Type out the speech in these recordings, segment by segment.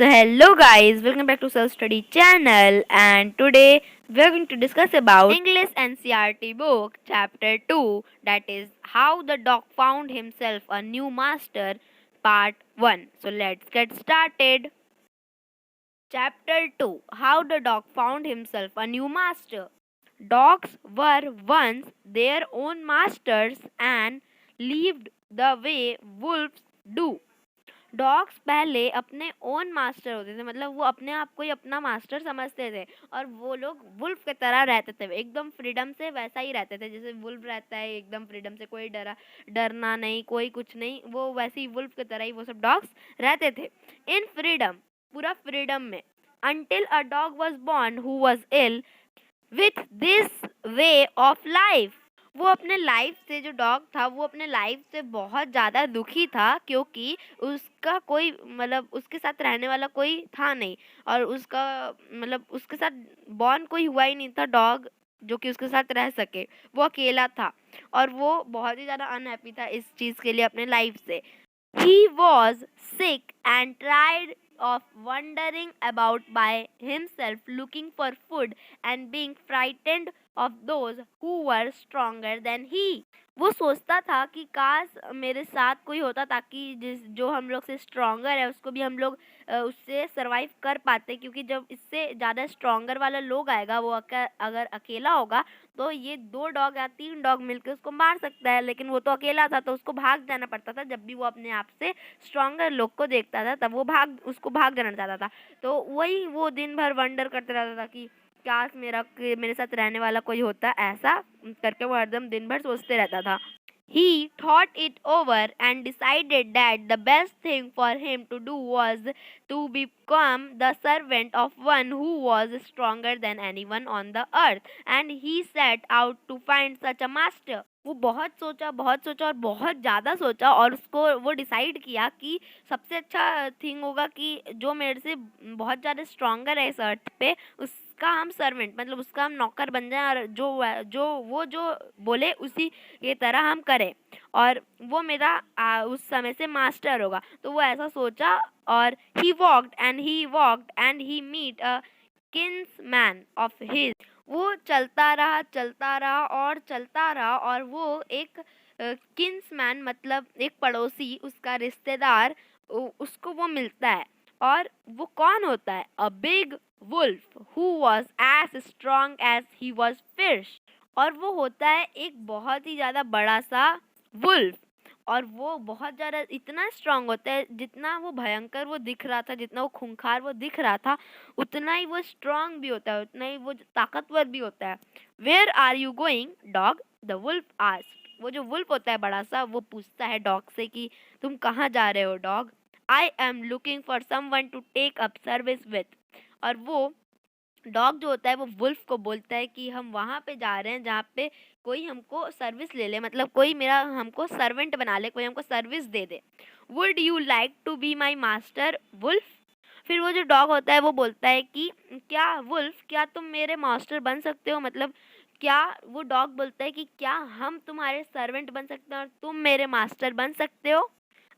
So hello guys, welcome back to Self Study channel, and today we are going to discuss about English NCERT book chapter 2, that is how the dog found himself a new master, part 1. So let's get started. Chapter 2, how the dog found himself a new master. Dogs were once their own masters and lived the way wolves do. Dogs पहले अपने own master होते थे, मतलब वो अपने आप को ही अपना मास्टर समझते थे और वो लोग वुल्फ की तरह रहते थे, एकदम फ्रीडम से वैसा ही रहते थे जैसे वुल्फ रहता है एकदम फ्रीडम से, कोई डरना नहीं, कोई कुछ नहीं, वो वैसे ही वुल्फ की तरह ही वो सब डॉग्स रहते थे इन फ्रीडम, पूरा फ्रीडम में, until a dog was born who was ill with this way of life. वो अपने लाइफ से, जो डॉग था वो अपने लाइफ से बहुत ज़्यादा दुखी था क्योंकि उसका कोई, मतलब उसके साथ रहने वाला कोई था नहीं, और उसका मतलब उसके साथ बॉन्ड कोई हुआ ही नहीं था, डॉग जो कि उसके साथ रह सके, वो अकेला था और वो बहुत ही ज़्यादा अनहैप्पी था इस चीज़ के लिए अपने लाइफ से. He was sick and tired of wandering about by himself looking for food and being frightened of those who were stronger than he. वो सोचता था कि काश मेरे साथ कोई होता ताकि जो हम लोग से स्ट्रॉन्गर है उसको भी हम लोग उससे सरवाइव कर पाते, क्योंकि जब इससे ज़्यादा स्ट्रॉन्गर वाला लोग आएगा वो अगर अकेला होगा तो ये 2 डॉग या 3 डॉग मिलकर उसको मार सकता है, लेकिन वो तो अकेला था तो उसको भाग जाना पड़ता था. जब भी वो अपने आप से स्ट्रॉन्गर लोग को देखता था तब वो उसको भाग जाना चाहता था. तो वही वो दिन भर वंडर करते रहता था कि काश मेरे साथ रहने वाला कोई होता, ऐसा करके वो हरदम दिन भर सोचते रहता था. He thought it over and decided that the best thing for him to do was to become the servant of one who was stronger than anyone on the earth, and he set out to find such a master. वो बहुत सोचा और बहुत ज़्यादा सोचा और उसको वो डिसाइड किया कि सबसे अच्छा थिंग होगा कि जो मेरे से बहुत ज़्यादा स्ट्रॉन्गर है इस अर्थ पे उसका हम सर्वेंट, मतलब उसका हम नौकर बन जाएं और जो बोले उसी की तरह हम करें और वो मेरा उस समय से मास्टर होगा. तो वो ऐसा सोचा और he walked and he meet a kinsman of his. वो चलता रहा और वो एक किन्समैन मतलब एक पड़ोसी, उसका रिश्तेदार, उसको वो मिलता है. और वो कौन होता है? A big wolf who was as strong as he was fierce. और वो होता है एक बहुत ही ज़्यादा बड़ा सा वुल्फ, और वो बहुत ज़्यादा इतना स्ट्रांग होता है, जितना वो भयंकर वो दिख रहा था, जितना वो खूंखार वो दिख रहा था, उतना ही वो स्ट्रांग भी होता है, उतना ही वो ताकतवर भी होता है. Where are you going dog, the wolf asked. वो जो वुल्फ होता है बड़ा सा, वो पूछता है डॉग से कि तुम कहाँ जा रहे हो dog. I am looking for someone to take up service with. और वो डॉग जो होता है वो वुल्फ को बोलता है कि हम वहाँ पे जा रहे हैं जहाँ पे कोई हमको सर्विस ले ले, मतलब कोई मेरा हमको सर्वेंट बना ले, कोई हमको सर्विस दे दे. Would you like to be my master wolf. फिर वो जो डॉग होता है वो बोलता है कि क्या वुल्फ, क्या तुम मेरे मास्टर बन सकते हो, मतलब क्या, वो डॉग बोलता है कि क्या हम तुम्हारे सर्वेंट बन सकते हैं और तुम मेरे मास्टर बन सकते हो.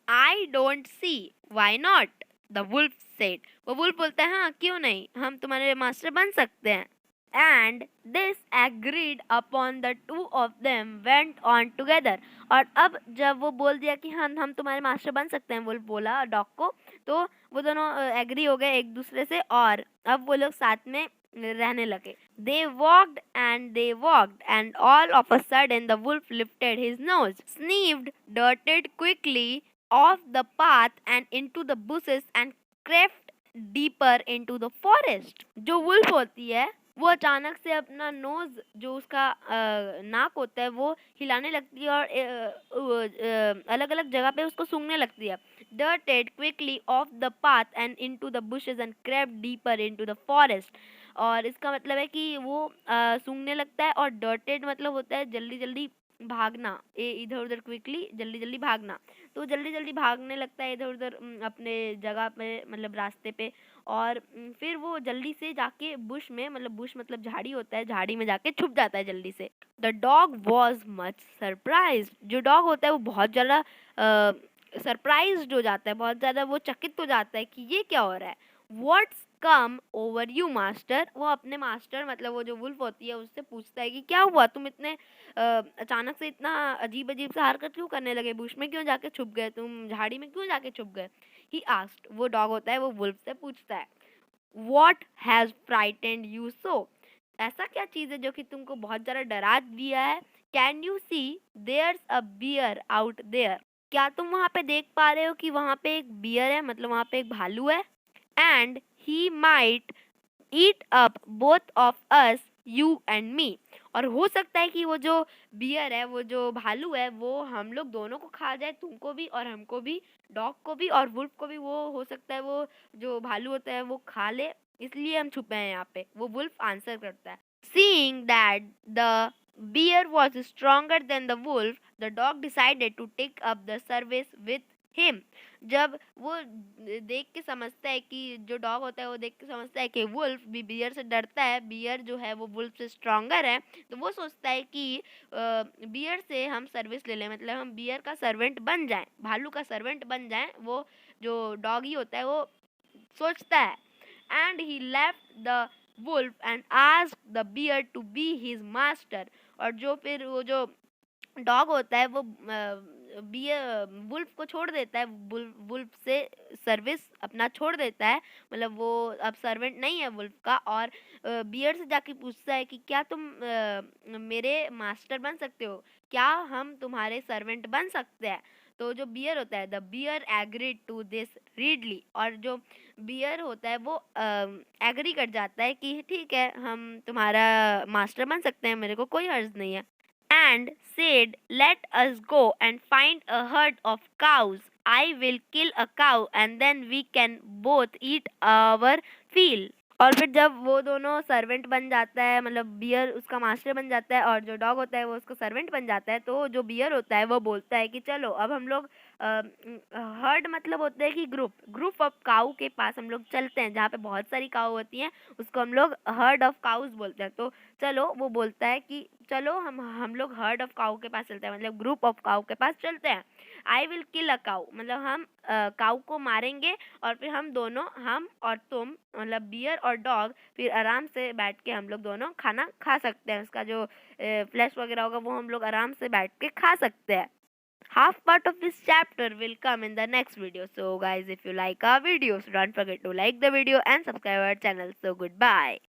I don't see why not, the wolf said. वो वुल्फ बोलता है हाँ क्यों नहीं, हम तुम्हारे मास्टर बन सकते हैं. And this agreed upon the two of them went on together. और अब जब वो बोल दिया कि हम तुम्हारे मास्टर बन सकते हैं, वुल्फ बोला डॉग को, तो वो दोनों एग्री हो गए एक दूसरे से और अब वो लोग साथ में रहने लगे. They walked and all of a sudden the wolf lifted his nose, sniffed, darted quickly off the path and into the bushes and crept deeper into the forest. जो वुल्फ होती है वो अचानक से अपना नोज, जो उसका नाक होता है, वो हिलाने लगती है और अलग अलग जगह पे उसको सूंघने लगती है. Darted quickly off the path and into the bushes and crept deeper into the forest. और इसका मतलब है कि वो सूंघने लगता है और डर्टेड मतलब होता है जल्दी जल्दी भागना, इधर उधर क्विकली जल्दी जल्दी भागना. तो जल्दी जल्दी भागने लगता है इधर उधर अपने जगह पे, मतलब रास्ते पे. और फिर वो जल्दी से जाके बुश में, मतलब बुश मतलब झाड़ी होता है, झाड़ी में जाके छुप जाता है जल्दी से. The dog was much surprise. जो डॉग होता है वो बहुत ज़्यादा सरप्राइज्ड हो जाता है, बहुत ज़्यादा वो चकित हो जाता है कि ये क्या हो रहा है. What's come over you master. वो अपने मास्टर मतलब वो जो वुल्फ होती है उससे पूछता है कि क्या हुआ, तुम इतने अचानक से इतना अजीब अजीब सा हरकत क्यों करने लगे, बुश में क्यों जाके छुप गए, तुम झाड़ी में क्यों जाके छुप गए। ही आस्क्ड, वो डॉग होता है वो वुल्फ से पूछता है, what has frightened you so. ऐसा क्या चीज़ है जो कि तुमको बहुत ज़्यादा डरा दिया है। Can you see there's a bear out there. क्या तुम वहाँ पे देख पा रहे हो कि वहाँ पे एक बियर है, मतलब वहाँ पे एक भालू है। And he might eat up both of us, you and me. और हो सकता है कि वो जो बियर है, वो जो भालू है, वो हम लोग दोनों को खा जाए, तुमको भी और हमको भी, डॉग को भी और वुल्फ को भी। वो हो सकता है वो जो भालू होता है वो खा ले, इसलिए हम छुपे हैं यहाँ पे। वो वुल्फ आंसर करता है, seeing that the bear was stronger than the wolf, the dog decided to take up the service with him. जब वो देख के समझता है कि जो डॉग होता है वो देख के समझता है कि वुल्फ भी बियर से डरता है, बियर जो है वो वुल्फ से स्ट्रॉन्गर है, तो वो सोचता है कि बियर से हम सर्विस ले लें, मतलब हम बियर का सर्वेंट बन जाएं, भालू का सर्वेंट बन जाएं। वो जो डॉगी होता है वो सोचता है। And he left the wolf and asked the bear to be his master. और जो फिर वो जो डॉग होता है वो बियर वुल्फ को छोड़ देता है, वुल्फ से सर्विस अपना छोड़ देता है, मतलब वो अब सर्वेंट नहीं है वुल्फ का। और बियर से जाके पूछता है कि क्या तुम मेरे मास्टर बन सकते हो, क्या हम तुम्हारे सर्वेंट बन सकते हैं। तो जो बियर होता है, the bear agreed to this readily. और जो बियर होता है वो एग्री कर जाता है कि ठीक है, हम तुम्हारा मास्टर बन सकते हैं, मेरे को कोई हर्ज नहीं है। And said, let us go and find a herd of cows. I will kill a cow and then we can both eat our fill. और फिर जब वो दोनों सर्वेंट बन जाता है, मतलब बियर उसका मास्टर बन जाता है और जो डॉग होता है वो उसका सर्वेंट बन जाता है, तो जो बियर होता है वो बोलता है कि चलो अब हम लोग हर्ड मतलब होता है कि ग्रुप ऑफ काऊ के पास हम लोग चलते हैं, जहाँ पे बहुत सारी काऊ होती हैं उसको हम लोग हर्ड ऑफ काउज बोलते हैं। तो चलो, वो बोलता है कि चलो हम लोग हर्ड ऑफ काऊ के पास चलते हैं, मतलब ग्रुप ऑफ काऊ के पास चलते हैं। आई विल किल अ काऊ, मतलब हम काऊ को मारेंगे और फिर हम दोनों, हम और तुम, मतलब बियर और डॉग, फिर आराम से बैठ के हम लोग दोनों खाना खा सकते हैं। उसका जो फ्लैश वगैरह होगा वो हम लोग आराम से बैठ के खा सकते हैं। Half part of this chapter will come in the next video. So guys, if you like our videos, don't forget to like the video and subscribe our channel. So goodbye.